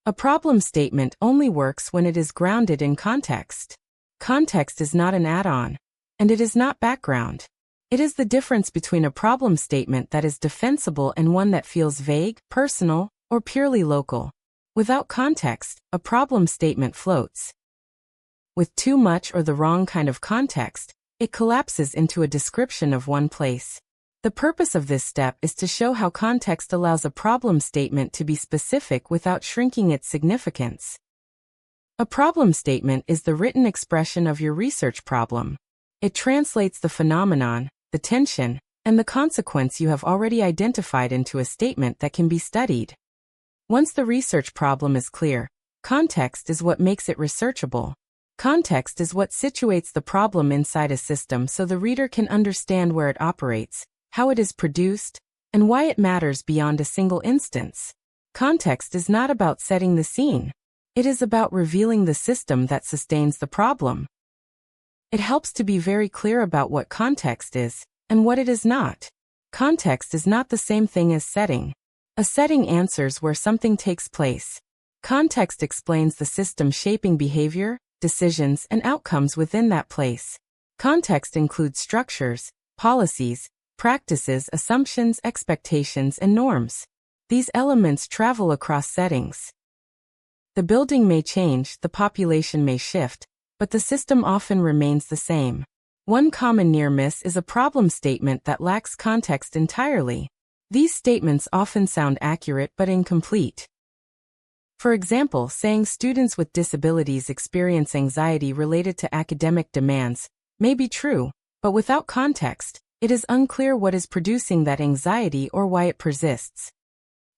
A problem statement only works when it is grounded in context. Context is not an add-on, and it is not background. It is the difference between a problem statement that is defensible and one that feels vague, personal, or purely local. Without context, a problem statement floats. With too much or the wrong kind of context, it collapses into a description of one place. The purpose of this step is to show how context allows a problem statement to be specific without shrinking its significance. A problem statement is the written expression of your research problem. It translates the phenomenon, the tension, and the consequence you have already identified into a statement that can be studied. Once the research problem is clear, context is what makes it researchable. Context is what situates the problem inside a system so the reader can understand where it operates, how it is produced, and why it matters beyond a single instance. Context is not about setting the scene. It is about revealing the system that sustains the problem. It helps to be very clear about what context is and what it is not. Context is not the same thing as setting. A setting answers where something takes place. Context explains the system shaping behavior, decisions, and outcomes within that place. Context includes structures, policies, practices, assumptions, expectations, and norms. These elements travel across settings. The building may change, the population may shift, but the system often remains the same. One common near miss is a problem statement that lacks context entirely. These statements often sound accurate but incomplete. For example, saying students with disabilities experience anxiety related to academic demands may be true, but without context, it is unclear what is producing that anxiety or why it persists.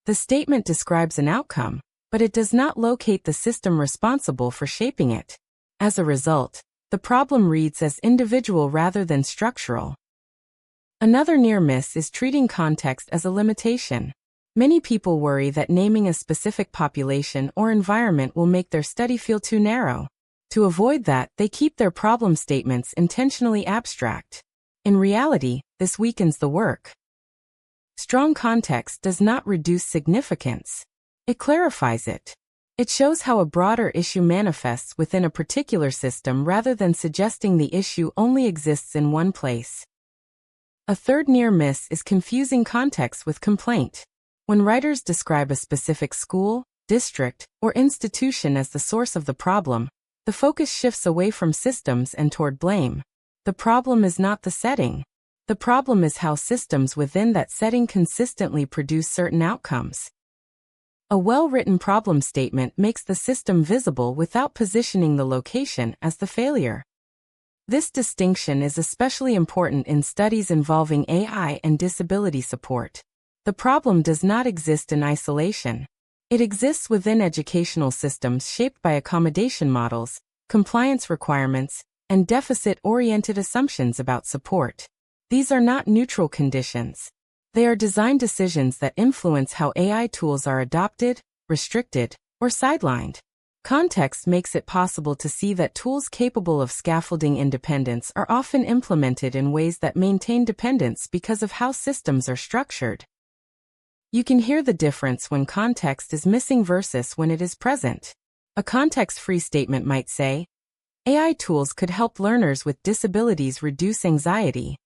The statement describes an outcome, but it does not locate the system responsible for shaping it. As a result, the problem reads as individual rather than structural. Another near miss is treating context as a limitation. Many people worry that naming a specific population or environment will make their study feel too narrow. To avoid that, they keep their problem statements intentionally abstract. In reality, this weakens the work. Strong context does not reduce significance. It clarifies it. It shows how a broader issue manifests within a particular system rather than suggesting the issue only exists in one place. A third near miss is confusing context with complaint. When writers describe a specific school, district, or institution as the source of the problem, the focus shifts away from systems and toward blame. The problem is not the setting. The problem is how systems within that setting consistently produce certain outcomes. A well-written problem statement makes the system visible without positioning the location as the failure. This distinction is especially important in studies involving AI and disability support. The problem does not exist in isolation. It exists within educational systems shaped by accommodation models, compliance requirements, and deficit-oriented assumptions about support. These are not neutral conditions. They are design decisions that influence how AI tools are adopted, restricted, or sidelined. Context makes it possible to see that tools capable of scaffolding independence are often implemented in ways that maintain dependence because of how systems are structured. You can hear the difference when context is missing versus when it is present. A context-free statement might say, AI tools could help learners with disabilities reduce anxiety.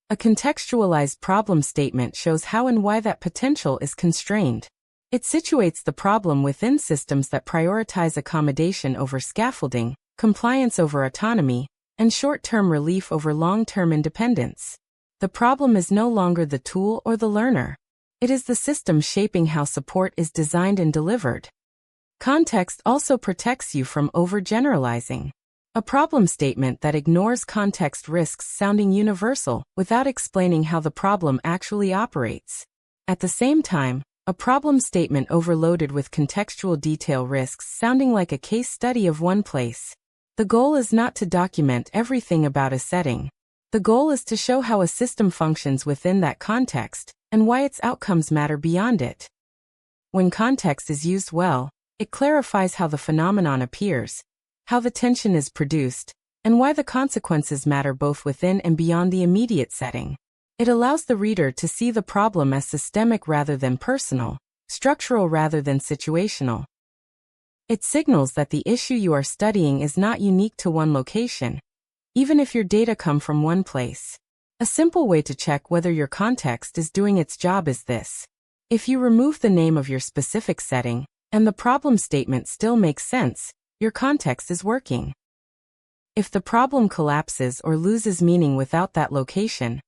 A contextualized problem statement shows how and why that potential is constrained. It situates the problem within systems that prioritize accommodation over scaffolding, compliance over autonomy, and short-term relief over long-term independence. The problem is no longer the tool or the learner. It is the system shaping how support is designed and delivered. Context also protects you from overgeneralizing. A problem statement that ignores context risks sounding universal without explaining how the problem actually operates. At the same time, a problem statement overloaded with contextual detail risks sounding like a case study of one place. The goal is not to document everything about a setting. The goal is to show how a system functions within that context and why its outcomes matter beyond it. When context is used well, it clarifies how the phenomenon appears, how the tension is produced, and why the consequences matter both within and beyond the immediate setting. It allows the reader to see the problem as systemic rather than personal, structural rather than situational. It signals that the issue you are studying is not unique to one location, even if your data come from one place. A simple way to check whether your context is doing its job is this. If you remove the name of your specific setting, and the problem statement still makes sense, your context is working. If the problem collapses or loses meaning without that location,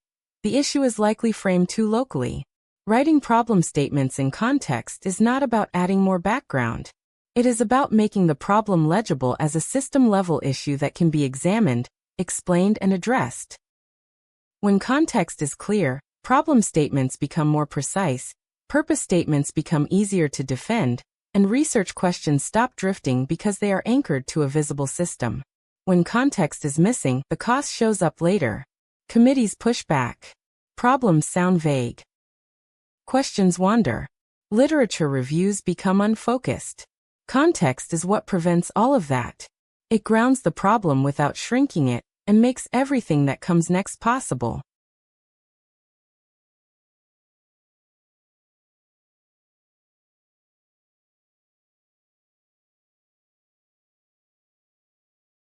the issue is likely framed too locally. Writing problem statements in context is not about adding more background. It is about making the problem legible as a system-level issue that can be examined, explained, and addressed. When context is clear, problem statements become more precise, purpose statements become easier to defend, and research questions stop drifting because they are anchored to a visible system. When context is missing, the cost shows up later. Committees push back. Problems sound vague. Questions wander. Literature reviews become unfocused. Context is what prevents all of that. It grounds the problem without shrinking it, and makes everything that comes next possible.